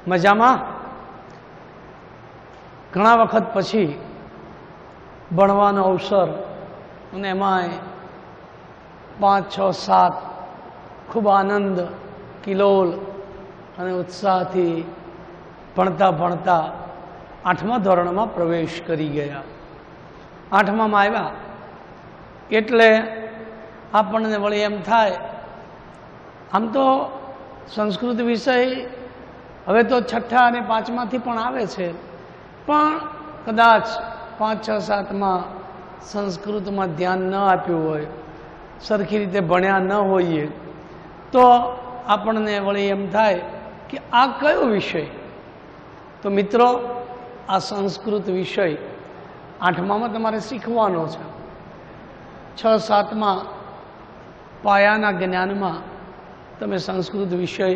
મજામાં? ઘણા વખત પછી ભણવાનો અવસર અને એમાંય 5, 6, 7 ખૂબ આનંદ કિલોલ અને ઉત્સાહથી ભણતા ભણતા 8મા ધોરણમાં પ્રવેશ કરી ગયા. 8મામાં આવ્યા એટલે આપણને વળી એમ થાય, આમ તો સંસ્કૃત વિષય હવે તો 6ઠ્ઠા અને 5માથી પણ આવે છે, પણ કદાચ 5, 6, 7માં સંસ્કૃતમાં ધ્યાન ન આપ્યું હોય, સરખી રીતે ભણ્યા ન હોઈએ તો આપણને વળી એમ થાય કે આ કયો વિષય? તો મિત્રો, આ સંસ્કૃત વિષય 8મામાં તમારે શીખવાનો છે. 6, 7માં પાયાના જ્ઞાનમાં તમે સંસ્કૃત વિષય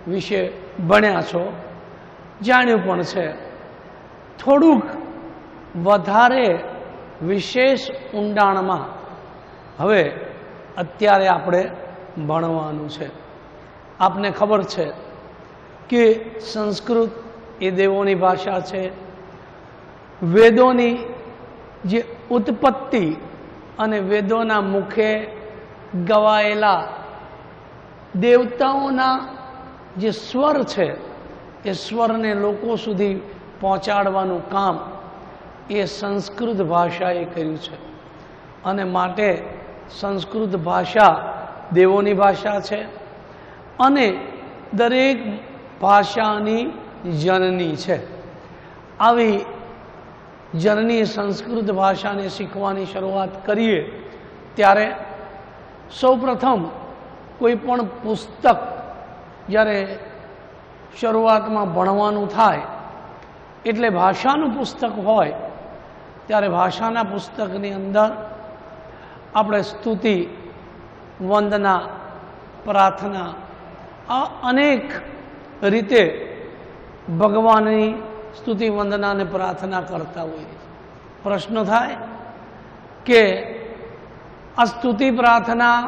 વિશે ભણ્યા છો, જાણ્યું પણ છે. થોડુંક વધારે વિશેષ ઊંડાણમાં હવે અત્યારે આપણે ભણવાનું છે. આપને ખબર છે કે સંસ્કૃત એ દેવોની ભાષા છે. વેદોની જે ઉત્પત્તિ અને વેદોના મુખે ગવાયેલા દેવતાઓના જે સ્વર છે એ સ્વરને લોકો સુધી પહોંચાડવાનું કામ એ સંસ્કૃત ભાષાએ કર્યું છે. અને માટે સંસ્કૃત ભાષા દેવોની ભાષા છે અને દરેક ભાષાની જનની છે. આવી જનની સંસ્કૃત ભાષાને શીખવાની શરૂઆત કરીએ ત્યારે સૌપ્રથમ કોઈ પણ પુસ્તક જ્યારે શરૂઆતમાં ભણવાનું થાય એટલે ભાષાનું પુસ્તક હોય ત્યારે ભાષાના પુસ્તકની અંદર આપણે સ્તુતિ, વંદના, પ્રાર્થના આ અનેક રીતે ભગવાનની સ્તુતિ, વંદના અને પ્રાર્થના કરતા હોઈએ. પ્રશ્ન થાય કે આ સ્તુતિ, પ્રાર્થના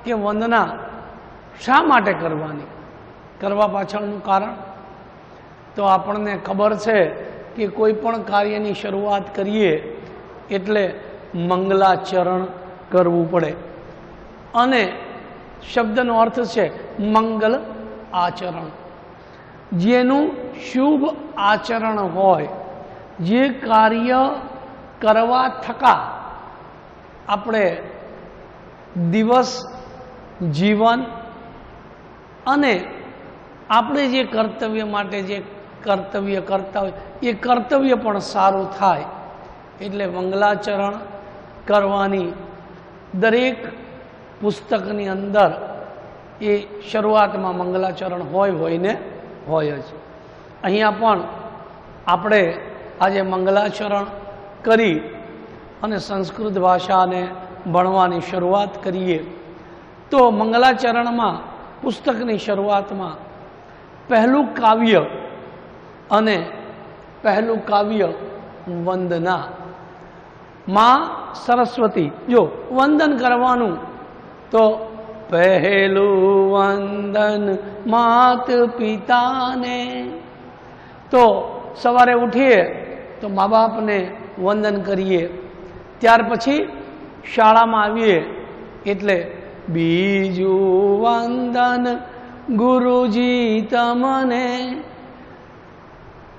કે વંદના શા માટે કરવાની? કરવા પાછળનું કારણ તો આપણને ખબર છે કે કોઈ પણ કાર્યની શરૂઆત કરીએ એટલે મંગલાચરણ કરવું પડે. અને શબ્દનો અર્થ છે મંગલ આચરણ. જેનું શુભ આચરણ હોય, જે કાર્ય કરવા થકા આપણે દિવસ, જીવન અને આપણે જે કર્તવ્ય માટે જે કર્તવ્ય કરતા હોય એ કર્તવ્ય પણ સારું થાય એટલે મંગલાચરણ કરવાની દરેક પુસ્તકની અંદર એ શરૂઆતમાં મંગલાચરણ હોય ને હોય જ. અહીંયા પણ આપણે આજે મંગલાચરણ કરી અને સંસ્કૃત ભાષાને ભણવાની શરૂઆત કરીએ તો મંગલાચરણમાં પુસ્તકની શરૂઆતમાં પહેલું કાવ્ય અને પહેલું કાવ્ય વંદના. માં સરસ્વતી, જો વંદન કરવાનું તો પહેલું વંદન માત પિતાને. તો સવારે ઉઠીએ તો મા બાપને વંદન કરીએ, ત્યાર પછી શાળામાં આવીએ એટલે બીજું વંદન ગુરુજી તમને.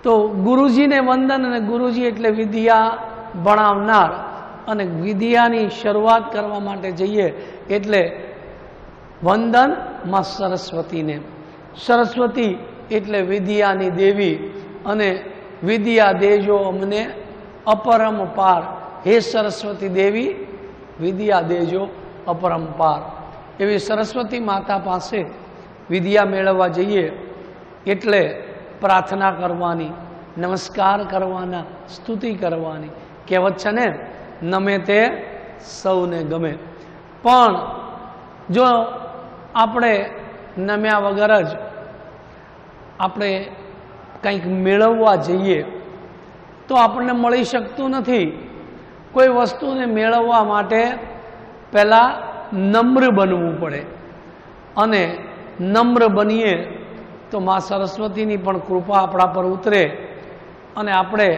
તો ગુરુજીને વંદન, અને ગુરુજી એટલે વિદ્યા ભણાવનાર, અને વિદ્યાની શરૂઆત કરવા માટે જઈએ એટલે વંદન માં સરસ્વતીને. સરસ્વતી એટલે વિદ્યાની દેવી, અને વિદ્યા દેજો અમને અપરંપાર. હે સરસ્વતી દેવી, વિદ્યા દેજો અપરંપાર. એવી સરસ્વતી માતા પાસે વિદ્યા મેળવવા જઈએ એટલે પ્રાર્થના કરવાની, નમસ્કાર કરવાના, સ્તુતિ કરવાની. કહેવત છે ને, નમે તે સૌને ગમે. પણ જો આપણે નમ્યા વગર જ આપણે કંઈક મેળવવા જઈએ તો આપણને મળી શકતું નથી. કોઈ વસ્તુને મેળવવા માટે પહેલાં નમ્ર બનવું પડે, અને નમ્ર બનીએ તો મા સરસ્વતીની પણ કૃપા આપણા પર ઉતરે અને આપણે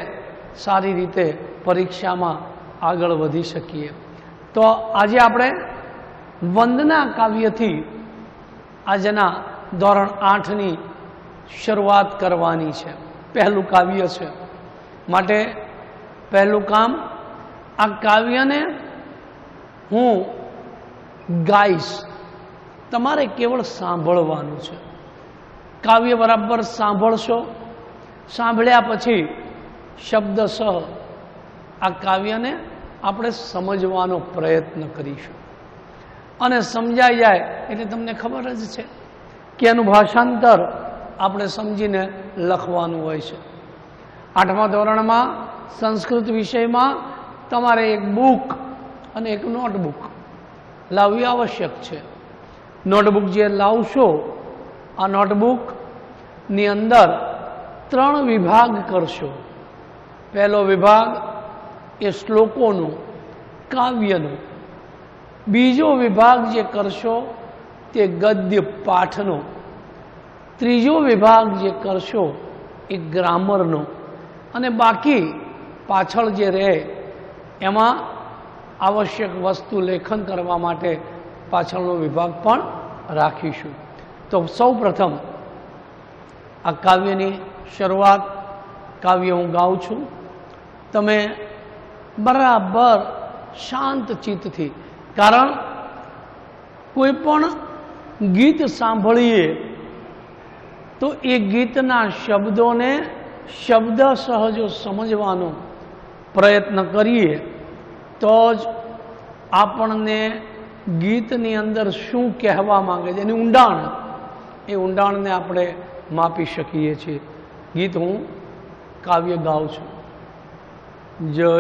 સારી રીતે પરીક્ષામાં આગળ વધી શકીએ. તો આજે આપણે વંદના કાવ્યથી આજના ધોરણ 8ની શરૂઆત કરવાની છે. પહેલું કાવ્ય છે, માટે પહેલું કામ, આ કાવ્યને હું ગાઈશ, તમારે કેવળ સાંભળવાનું છે. કાવ્ય બરાબર સાંભળશો, સાંભળ્યા પછી શબ્દસહ આ કાવ્યને આપણે સમજવાનો પ્રયત્ન કરીશું અને સમજાઈ જાય એટલે તમને ખબર જ છે કે એનું ભાષાંતર આપણે સમજીને લખવાનું હોય છે. 8મા ધોરણમાં સંસ્કૃત વિષયમાં તમારે એક બુક અને એક નોટબુક લાવવી આવશ્યક છે. નોટબુક જે લાવશો, આ નોટબુકની અંદર 3 વિભાગ કરશો. પહેલો વિભાગ એ શ્લોકોનો, કાવ્યનો. બીજો વિભાગ જે કરશો તે ગદ્ય પાઠનો. ત્રીજો વિભાગ જે કરશો એ ગ્રામરનો. અને બાકી પાછળ જે રહે એમાં આવશ્યક વસ્તુ લેખન કરવા માટે પાછળનો વિભાગ પણ રાખીશું. તો સૌ પ્રથમ આ કાવ્યની શરૂઆત, કાવ્ય હું ગાઉં છું. તમે બરાબર શાંત ચિત્તથી, કારણ કોઈ પણ ગીત સાંભળીએ તો એ ગીતના શબ્દોને શબ્દસહ જો સમજવાનો પ્રયત્ન કરીએ તો જ આપણને ગીતની અંદર શું કહેવા માંગે છે એની ઊંડાણ, એ ઊંડાણને આપણે માપી શકીએ છીએ. ગીત હું કાવ્ય ગાઉં છું. જય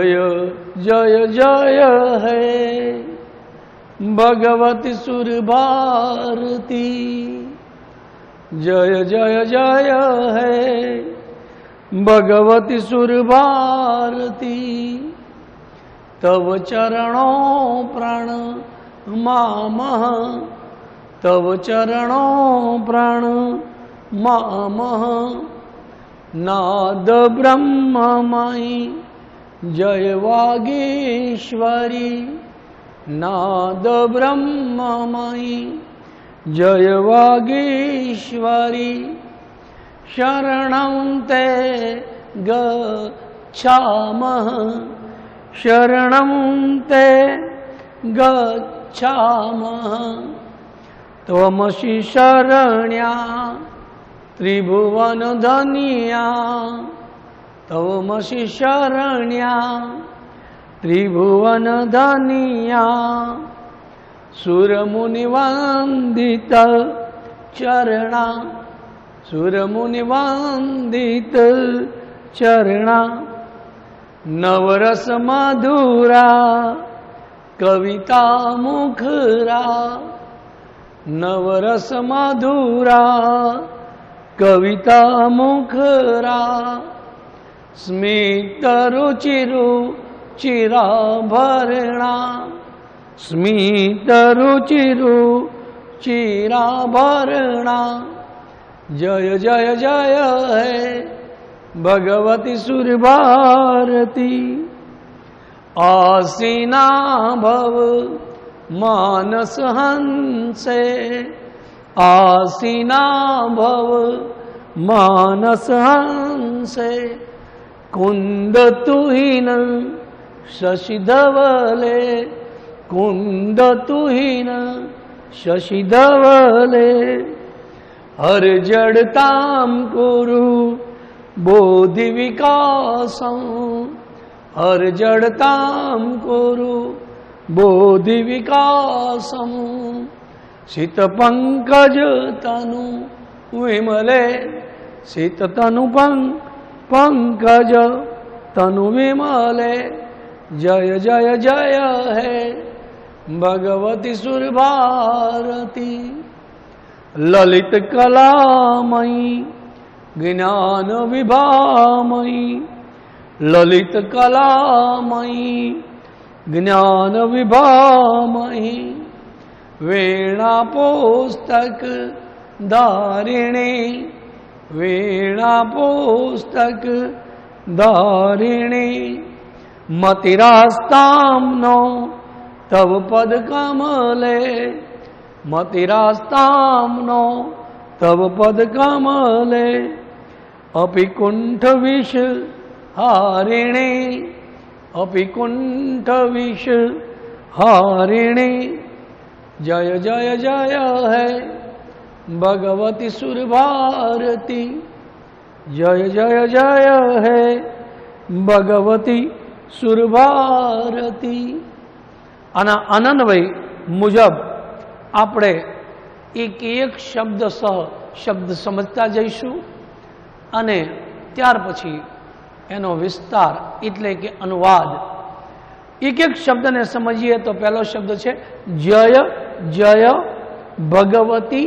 જય જય હે ભગવતી સુર ભારતી, જય જય જય હે ભગવતી સુર ભારતી, તવ ચરણો પ્રાણ મામહ, તવ ચરણો પ્રાણ મામહ, નાદ બ્રહ્મમયી જય વાગીશ્વરી, નાદ બ્રહ્મમયી જય વાગીશ્વરી, શરણં તે ગચ્છામઃ, શરણં તે ગચ્છામઃ, ત્વમસि શરણ્યા ત્રિભુવન ધન્યા, ત્વમસि શરણ્યા ત્રિભુવન ધન્યા, સુરમુનિવંદિત ચરણા, સુરમુનિવંદિત ચરણા, નવરસ મધુરા કવિતા મુખરા, નવરસ મધુરા કવિતા મુખરા, સ્મિત રુચિરુ ચિરાભરણા, સ્મિત રુચિરુ ચિરાભરણા, જય જય જય હે ભગવતી સુર ભારતી, આસીના ભવ માનસ હંસે, આસીના ભવ માનસ હંસે, કુંદ તુહિન શશિધવલે, કુંદ તુહિન શશિધવલે, હર જડતામ કુરુ બોધિ વિકાસં, હર જડતામ કુરુ બોધિ વિકાસં, શીત પંકજ તનુ વિમલે, શીત તનુ પંકજ તનુ વિમલે, જય જય જય હે ભગવતી સુર ભારતી, લલિત કલામયી જ્ઞાન વિભામયી, લલિત કલામયી જ્ઞાન વિભામયી, વીણા પુસ્તક ધારિણી, वीणा पुस्तक धारिणी मतिरास्ताम्नो तव पद कमले मतिरास्ताम्नो तव पद कमले अपि कुंठ विष हारिणी अपि कुंठ विष हारिणी जय जय जय है भगवती सुर भारती जय जय जय है भगवती सुर भारती आना अनन्वय मुजब आपणे एक एक शब्द सह शब्द समझता जईशु अने त्यार पछी एनो विस्तार एटले के अनुवाद एक एक शब्द ने समझिए तो पहलो शब्द है जय जय भगवती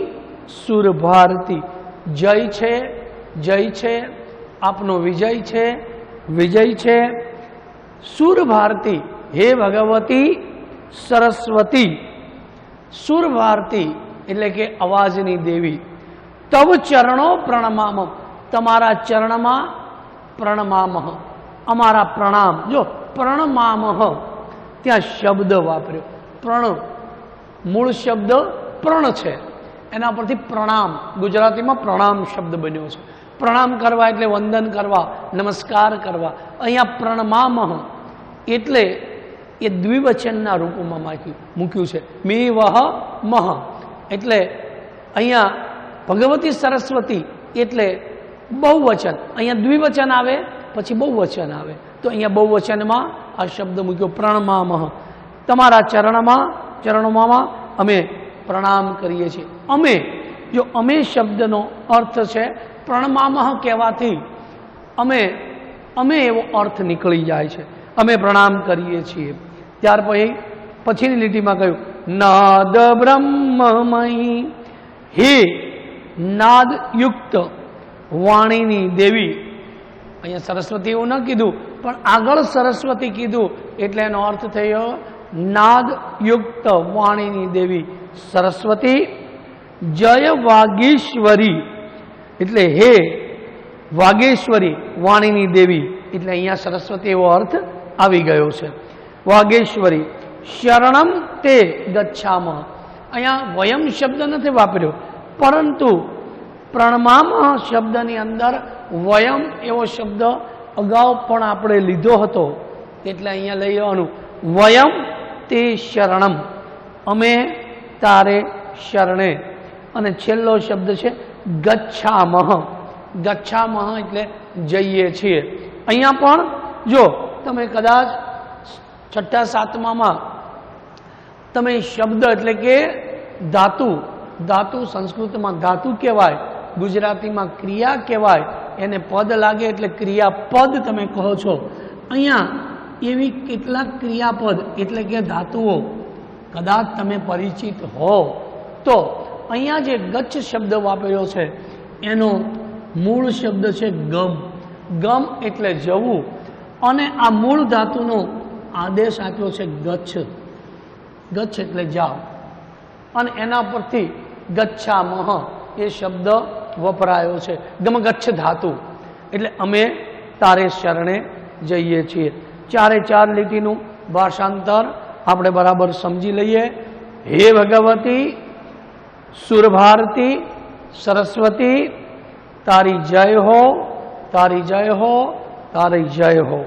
सुर भारती जय छे आपनो विजय छे विजय छे सुर भारती हे भगवती सरस्वती सुर भारती एटले के अवाजनी देवी तव चरणों प्रणमाम तमारा चरणमा प्रणमामः अमारा प्रणाम जो प्रणमामः त्या शब्द वापर्यो प्रण मूळ शब्द प्रण छे एना परथी प्रणाम गुजराती में प्रणाम शब्द बन्यो छे प्रणाम करवा एटले वंदन करवा नमस्कार करवा अहींया प्रणमामः एटले ए द्विवचनना रूपमां मूक्युं छे मी वह मह एटले अहींया भगवती सरस्वती एटले बहुवचन अहींया द्विवचन आवे पछी बहुवचन आवे तो अहींया बहुवचनमां आ शब्द मूक्यो प्रणमामः तमारा चरणोमां अमे प्रणाम करीए छीए अमे जो अमे शब्दनो अर्थ छे प्रणमामः कहेवाथी अमे अमे एवो अर्थ निकली जाय छे अमे प्रणाम करीए छीए त्यार पछीनी લીટીમાં કહ્યું नाद ब्रह्ममयी हे नाद युक्त वाणीनी देवी अहींया सरस्वती एवुं न कीधुं पण आगळ सरस्वती कीधुं एटले एनो अर्थ थयो नाद युक्त वाणीनी देवी सरस्वती जय वागीश्वरी एटले हे वागेश्वरी वाणीनी देवी एटले अहींया सरस्वती एवो अर्थ आवी गयो छे वागेश्वरी शरणम ते गच्छामः अहींया वयम शब्द नथी वापर्यो परंतु प्रणमामः शब्दनी अंदर वयम एवो शब्द अगाऊ पण आपणे लीधो हतो एटले अहींया लई लेवानुं वयम ते शरणम अमे तारे शरणे अने छेल्लो शब्द छे गच्छामः गच्छामः एटले जईए छीए अहींया पण जो तमे कदाच छठ्ठा सातमामां तमे शब्द एटले के धातु धातु संस्कृत में धातु कहेवाय गुजराती में क्रिया कहेवाय एने पद लागे एटले क्रियापद तमे कहो छो अहींया एवी केटलाक क्रियापद एटले के धातुओ कदाच तमे परिचित हो तो अहींया जे गच्छ शब्द वापर्यो छे एनो मूळ शब्द छे गम गम एटले जवुं अने आ मूळ धातुनो आदेश आप्यो छे गच्छ गच्छ एटले जाओ अने एना परथी गच्छामः ए शब्द वपरायो छे गम गच्छ धातु एटले अमे तारे शरणे जईए छीए चारे चार લીટીનું ભાષાંતર આપણે બરાબર સમજી લઈએ हे भगवती सुर भारती सरस्वती तारी जय हो तारी जय हो तारी जय हो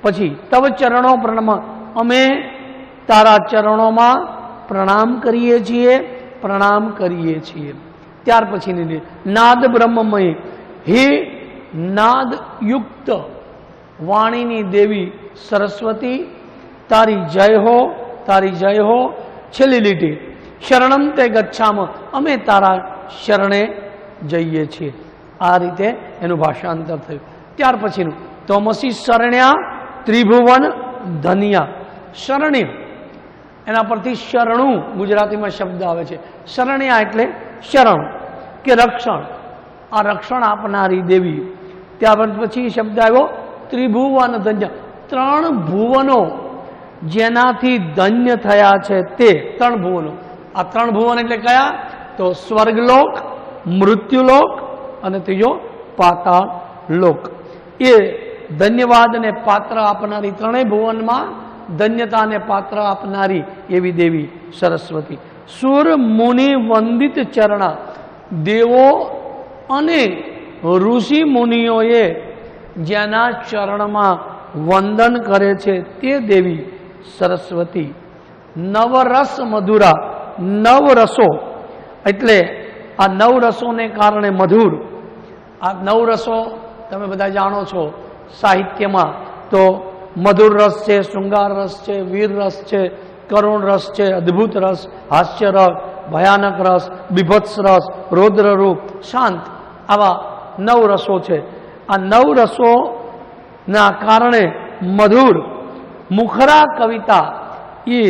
पछी तव चरणों प्रणम अमे तारा चरणों में प्रणाम करीए छीए त्यार पछी नाद ब्रह्ममय हे नाद युक्त वाणीनी देवी सरस्वती तारी जय हो छेल्ली લીટી शरणम ते गच्छाम अमे तारा शरणे जईए छीए आ रीते एनु भाषांतर थयुं त्यार पछीनुं तमसि शरण्या त्रिभुवन धन्या शरण्य एना परथी शरणु गुजराती में शब्द आवे छे शरण्या एटले शरण के रक्षण आ रक्षण आपनारी देवी त्यार पछी शब्द आव्यो त्रिभुवन धन्य त्रण भुवनो जेनाथी धन्य थया छे ते त्रण भुवनो आ त्रण भुवन एटले कया तो स्वर्गलोक मृत्युलोक અને ત્રીજો પાતાળ લોક. એ ધન્યવાદને પાત્ર આપનારી, ત્રણેય ભુવનમાં ધન્યતાને પાત્ર આપનારી એવી દેવી સરસ્વતી. સુર મુનિ વંદિત ચરણા, દેવો અને ઋષિ મુનિઓએ જેના ચરણમાં વંદન કરે છે તે દેવી સરસ્વતી. નવરસ મધુરા, નવરસો એટલે આ નવરસોને કારણે મધુર. આ નવરસો તમે બધા જાણો છો સાહિત્યમાં, તો મધુર રસ છે, શૃંગાર રસ છે, વીર રસ છે, કરુણ રસ છે, અદ્ભુત રસ, હાસ્ય રસ, ભયાનક રસ, બીભત્સ રસ, રૌદ્ર રૂપ, શાંત, આવા નવ રસો છે. આ નવ રસોના કારણે મધુર મુખરા કવિતા, એ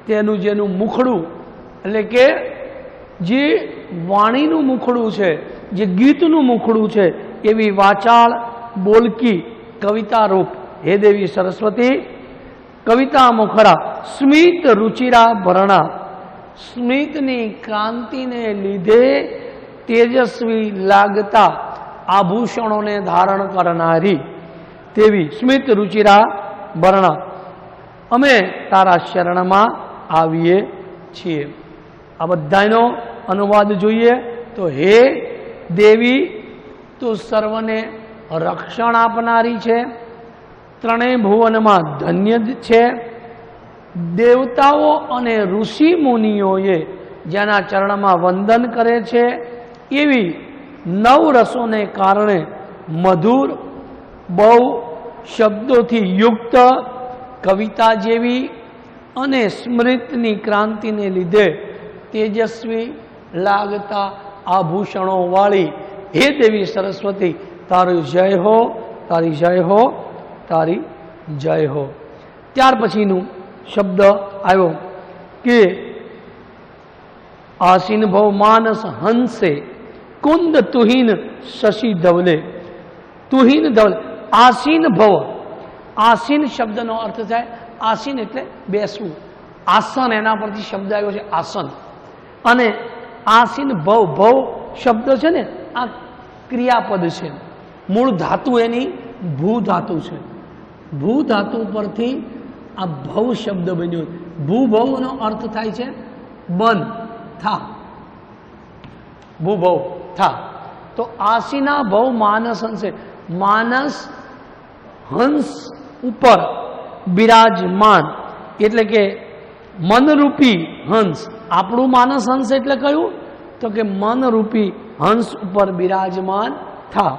તેનું જેનું મુખડું એટલે કે જે વાણીનું મુખડું છે, જે ગીતનું મુખડું છે, એવી વાચાળ બોલકી કવિતા રૂપ હે દેવી સરસ્વતી. કવિતા મુખરા, સ્મિત રુચિરા ભરણા, સ્મિતની ક્રાંતિને લીધે તેજસ્વી લાગતા આભૂષણોને ધારણ કરનારી તેવી સ્મિત રુચિરા ભરણા, અમે તારા શરણમાં આવીએ છીએ. આ બધાનો અનુવાદ જોઈએ તો, હે દેવી તું સર્વને રક્ષણ આપનારી છે, ત્રણેય ભુવનમાં ધન્ય છે. દેવતાઓ અને ઋષિ મુનિઓએ જેના ચરણમાં વંદન કરે છે એવી નવ રસોને કારણે મધુર બહુ શબ્દોથી યુક્ત કવિતા જેવી અને સ્મૃતિની ક્રાંતિને લીધે તેજસ્વી લાગતા આભૂષણો વાળી હે દેવી સરસ્વતી, તારું જય હો, તારી જય હો, તારી જય હો. ત્યાર પછીનું શબ્દ આવ્યો કે આસીન ભવ માનસ હંસે કુંદ તુહીન શશી ધવલે. તુહીન ધવલે, આસીન ભવ. આસીન શબ્દનો અર્થ થાય, આસીન એટલે બેસવું, આસન, એના પરથી શબ્દ આવ્યો છે આસન. અને આસીન ભવ, ભવ શબ્દ છે ને આ ક્રિયાપદ છે, મૂળ ધાતુ એની ભૂ ધાતુ છે. ભૂ ધાતુ પરથી આ ભવ શબ્દ બન્યો. ભૂભવનો અર્થ થાય છે બન, થા, ભૂભવ થા. તો આસીના ભવ માનસ હંસે, માનસ હંસ ઉપર બિરાજમાન એટલે કે મનરૂપી હંસ. આપણું માનસ હંસ એટલે કયું? તો કે મનરૂપી હંસ ઉપર બિરાજમાન થા.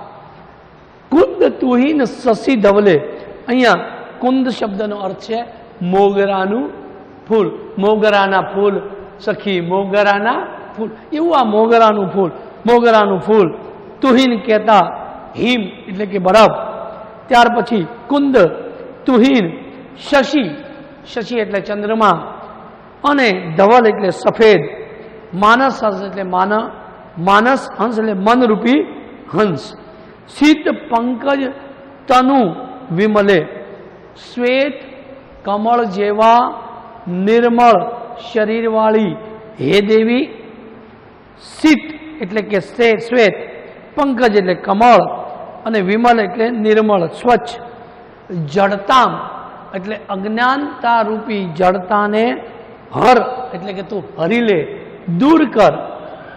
કુંદ તુહીન શશી ધવલે, અહીંયા કુંદ શબ્દનો અર્થ છે મોગરાનું ફૂલ. મોગરાના ફૂલ સખી, મોગરાના ફૂલ, એવું આ મોગરાનું ફૂલ. મોગરાનું ફૂલ તુહીન કહેતા હિમ એટલે કે બરફ. ત્યાર પછી કુંદ, તુહીન, શશી, શશી એટલે ચંદ્રમા, અને ધવલ એટલે સફેદ, માનસ હંસ એટલે માનસ હંસ એટલે મનરૂપી હંસ. શીત પંકજ તનુ વિમલે, શ્વેત કમળ જેવા નિર્મળ શરીરવાળી હે દેવી. શીત એટલે કે શ્વેત, પંકજ એટલે કમળ, અને વિમલ એટલે નિર્મળ સ્વચ્છ. જડતામ એટલે અજ્ઞાનતા રૂપી જડતાને હર એટલે કે તું હરી લે, દૂર કર.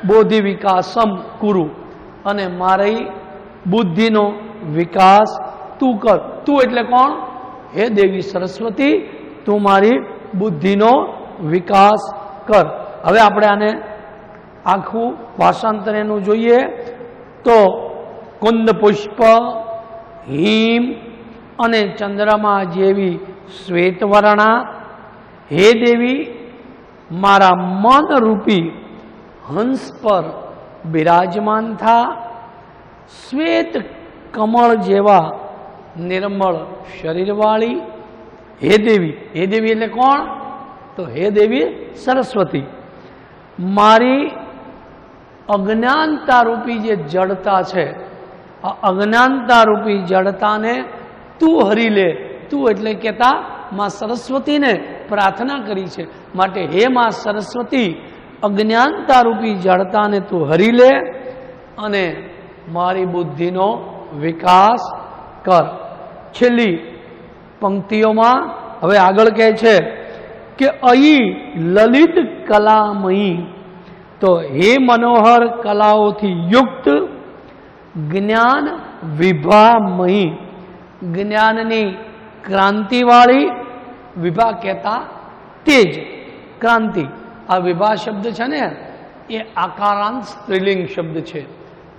બોધિ વિકાસમ કુરુ, અને મારી બુદ્ધિનો વિકાસ તું કર. તું એટલે કોણ? હે દેવી સરસ્વતી, તું મારી બુદ્ધિનો વિકાસ કર. હવે આપણે આને આખું ભાષાંતર એનું જોઈએ તો, કુંદ પુષ્પ, હિમ અને ચંદ્રમા જેવી શ્વેતવર્ણા હે દેવી, મારા મન રૂપી હંસ પર બિરાજમાન થા. શ્વેત કમળ જેવા નિર્મળ શરીરવાળી હે દેવી. હે દેવી એટલે કોણ? તો હે દેવી સરસ્વતી, મારી અજ્ઞાનતા રૂપી જે જડતા છે, આ અજ્ઞાનતા રૂપી જડતાને તું હરી લે. તું એટલે કહેતા માં સરસ્વતીને પ્રાર્થના કરી છે. માટે હે માં સરસ્વતી, અજ્ઞાનતા રૂપી જડતાને તું હરી લે અને મારી બુદ્ધિનો વિકાસ કર. છેલ્લી પંક્તિઓમાં હવે આગળ કહે છે કે અહીં લલિત કલામયી, તો હે મનોહર કલાઓથી યુક્ત જ્ઞાન વિભામયી, જ્ઞાનની ક્રાંતિવાળી, વિભા કહેતા તેજ, ક્રાંતિ. આ વિભા શબ્દ છે ને એ આકારાંત સ્ત્રીલિંગ શબ્દ છે.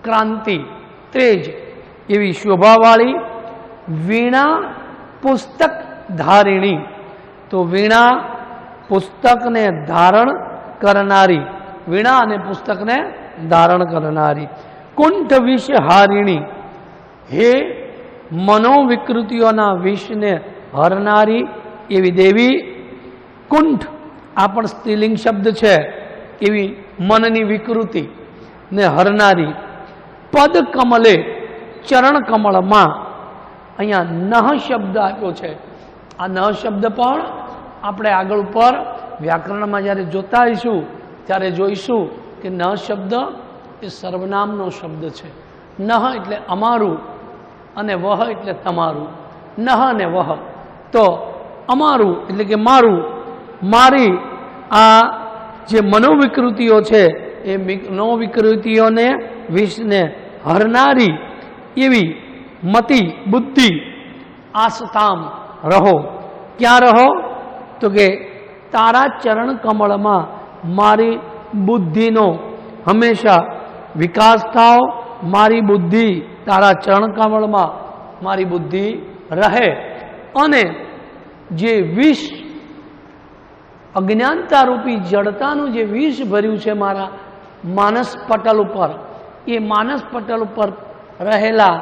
ક્રાંતિ, તેજ એવી શોભાવાળી, વીણા પુસ્તક ધારિણી, તો વીણા પુસ્તકને ધારણ કરનારી, વીણા અને પુસ્તકને ધારણ કરનારી. કુંઠ વિષ હારિણી, હે મનોવિકૃતિઓના વિષને હરનારી એવી દેવી. કુંઠ આ પણ સ્ત્રીલિંગ શબ્દ છે, એવી મનની વિકૃતિ ને હરનારી. પદ કમલે, ચરણ કમળમાં, અહીંયા નહ શબ્દ આપ્યો છે. આ નહ શબ્દ પણ આપણે આગળ ઉપર વ્યાકરણમાં જ્યારે જોતા આવીશું ત્યારે જોઈશું કે નહ શબ્દ એ સર્વનામનો શબ્દ છે. નહ એટલે અમારું અને વહ એટલે તમારું. નહ અને વહ, તો અમારું એટલે કે મારું, મારી આ જે મનોવિકૃતિઓ છે એ મનોવિકૃતિઓને વિષને હરનારી એવી મતિ, બુદ્ધિ, આસતામ રહો. ક્યાં રહો? તો કે તારા ચરણ કમળમાં મારી બુદ્ધિનો હંમેશા વિકાસ થાવ, મારી બુદ્ધિ તારા ચરણ કમળમાં મારી બુદ્ધિ રહે. અને જે વિષ, અજ્ઞાનતા રૂપી જડતાનું જે વિષ ભર્યું છે મારા માનસ પટલ ઉપર, એ માનસ પટલ ઉપર રહેલા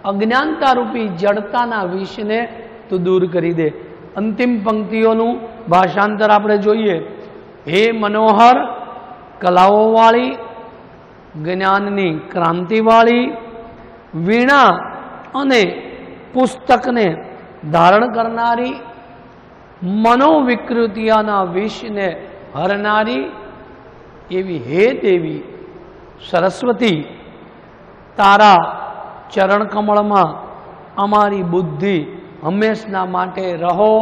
અજ્ઞાનતા રૂપી જડતાના વિષને તું દૂર કરી દે. અંતિમ પંક્તિઓનું ભાષાંતર આપણે જોઈએ. હે મનોહર કલાઓવાળી, જ્ઞાનની ક્રાંતિવાળી, વીણા અને પુસ્તકને ધારણ કરનારી, મનોવિકૃતિઓના વિષને હરનારી એવી હે દેવી સરસ્વતી, તારા ચરણ કમળમાં અમારી બુદ્ધિ હંમેશના માટે રહો,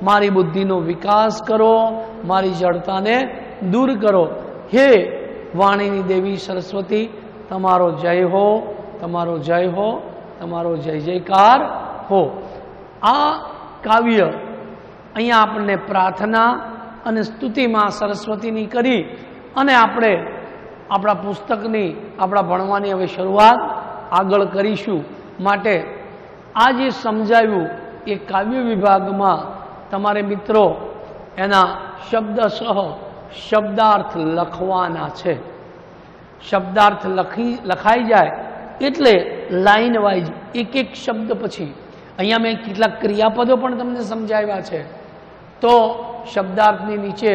મારી બુદ્ધિનો વિકાસ કરો, મારી જડતાને દૂર કરો. હે વાણીની દેવી સરસ્વતી, તમારો જય હો, તમારો જય હો, તમારો જય જયકાર હો. આ કાવ્ય અહીંયા આપણને પ્રાર્થના અને સ્તુતિમાં સરસ્વતીની કરી અને આપણે આપણા પુસ્તકની, આપણા ભણવાની હવે શરૂઆત આગળ કરીશું. માટે આ જે સમજાવ્યું એ કાવ્ય વિભાગમાં તમારે મિત્રો એના શબ્દસહ શબ્દાર્થ લખવાના છે. શબ્દાર્થ લખાઈ જાય એટલે લાઈન વાઇઝ એક એક શબ્દ પછી, અહીંયા મેં કેટલાક ક્રિયાપદો પણ તમને સમજાવ્યા છે, તો શબ્દાર્થની નીચે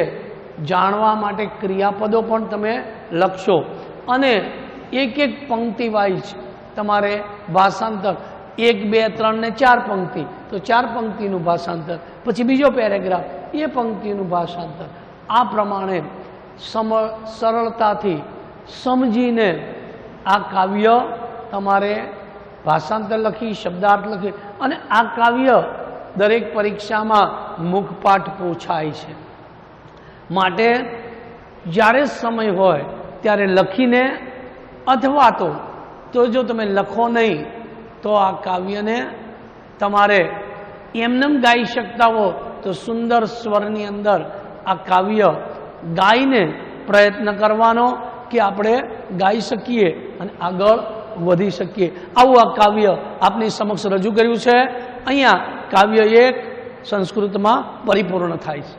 જાણવા માટે ક્રિયાપદો પણ તમે લખશો અને એક એક પંક્તિ વાઇઝ તમારે ભાષાંતર, 1, 2, 3 ને 4 પંક્તિ, તો 4 પંક્તિનું ભાષાંતર, પછી બીજો પેરેગ્રાફ, એ પંક્તિનું ભાષાંતર. આ પ્રમાણે સરળતાથી સમજીને આ કાવ્ય તમારે ભાષાંતર લખી, શબ્દાર્થ લખી, અને આ કાવ્ય દરેક પરીક્ષામાં મુખપાઠ પૂછાય છે. માટે જ્યારે સમય હોય ત્યારે લખીને, અથવા તો જો તમે લખો નહીં તો આ કાવ્યને તમારે એમનેમ ગાઈ શકતા હો તો સુંદર સ્વરની અંદર આ કાવ્ય ગાઈને પ્રયત્ન કરવાનો કે આપણે ગાઈ શકીએ અને આગળ વધી શકીએ. આવું આ કાવ્ય આપની સમક્ષ રજૂ કર્યું છે. અહીંયા કાવ્ય 1 સંસ્કૃતમાં પરિપૂર્ણ થાય છે.